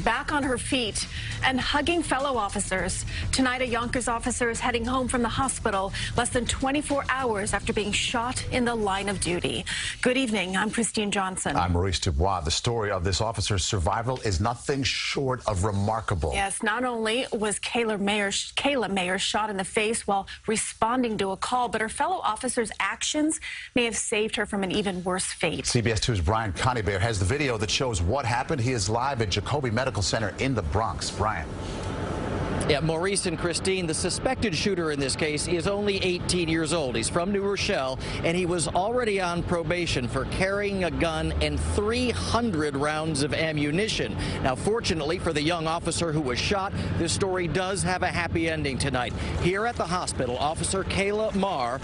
Back on her feet and hugging fellow officers. Tonight, a Yonkers officer is heading home from the hospital less than 24 hours after being shot in the line of duty. Good evening. I'm Christine Johnson. I'm Maurice Dubois. The story of this officer's survival is nothing short of remarkable. Yes, not only was Kayla Mayer shot in the face while responding to a call, but her fellow officers' actions may have saved her from an even worse fate. CBS 2's Brian Conybeare has the video that shows what happened. He is live at Jacoby Medical Center in the Bronx. Brian. Yeah, Maurice and Christine, the suspected shooter in this case is only 18 years old. He's from New Rochelle, and he was already on probation for carrying a gun and 300 rounds of ammunition. Now, fortunately for the young officer who was shot, this story does have a happy ending tonight. Here at the hospital, Officer Kayla Mayer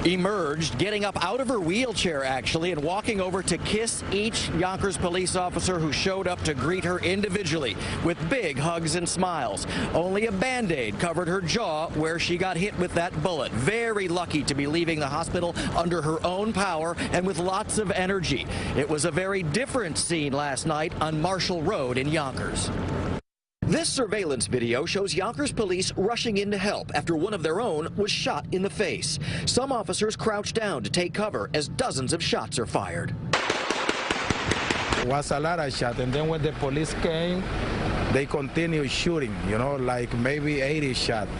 emerged, getting up out of her wheelchair, actually, and walking over to kiss each Yonkers police officer who showed up to greet her individually with big hugs and smiles. Only a Band-Aid covered her jaw where she got hit with that bullet. Very lucky to be leaving the hospital under her own power and with lots of energy. It was a very different scene last night on Marshall Road in Yonkers. This surveillance video shows Yonkers police rushing in to help after one of their own was shot in the face. Some officers crouched down to take cover as dozens of shots are fired. It was a lot of shots, and then when the police came, they continued shooting, like maybe 80 shots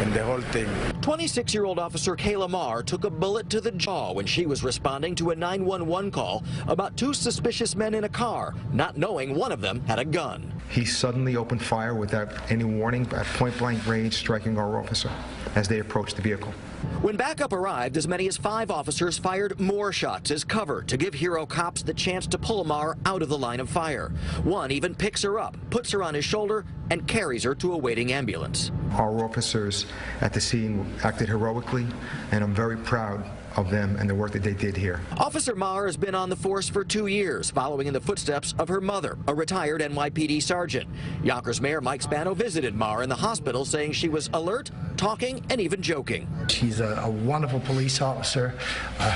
in the whole thing. 26-year-old Officer Kayla Mayer took a bullet to the jaw when she was responding to a 911 call about two suspicious men in a car, not knowing one of them had a gun. He suddenly opened fire without any warning at point-blank range, striking our officer as they approached the vehicle. When backup arrived, as many as 5 officers fired more shots as cover to give hero cops the chance to pull Mayer out of the line of fire. One even picks her up, puts her on his shoulder, and carries her to a waiting ambulance. Our officers at the scene acted heroically, and I'm very proud of them and the work that they did here. Officer Mayer has been on the force for 2 years, following in the footsteps of her mother, a retired NYPD sergeant. Yonkers Mayor Mike Spano visited Mayer in the hospital, saying she was alert, talking, and even joking. She's a wonderful police officer,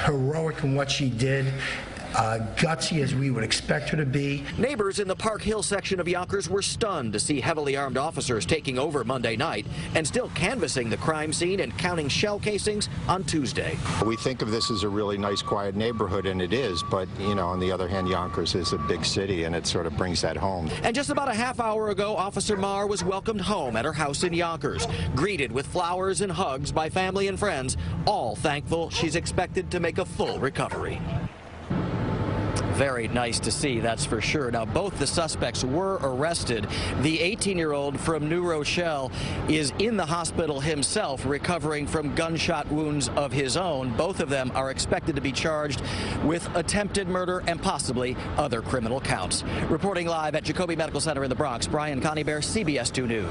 heroic in what she did, gutsy as we would expect her to be. Neighbors in the Park Hill section of Yonkers were stunned to see heavily armed officers taking over Monday night and still canvassing the crime scene and counting shell casings on Tuesday. We think of this as a really nice, quiet neighborhood, and it is, but, on the other hand, Yonkers is a big city, and it sort of brings that home. And just about a half hour ago, Officer Mayer was welcomed home at her house in Yonkers, greeted with flowers and hugs by family and friends, all thankful she's expected to make a full recovery. Very nice to see, that's for sure. Now, both the suspects were arrested. The 18-year-old from New Rochelle is in the hospital himself, recovering from gunshot wounds of his own. Both of them are expected to be charged with attempted murder and possibly other criminal counts. Reporting live at Jacoby Medical Center in the Bronx, Brian Conybeare, CBS 2 News.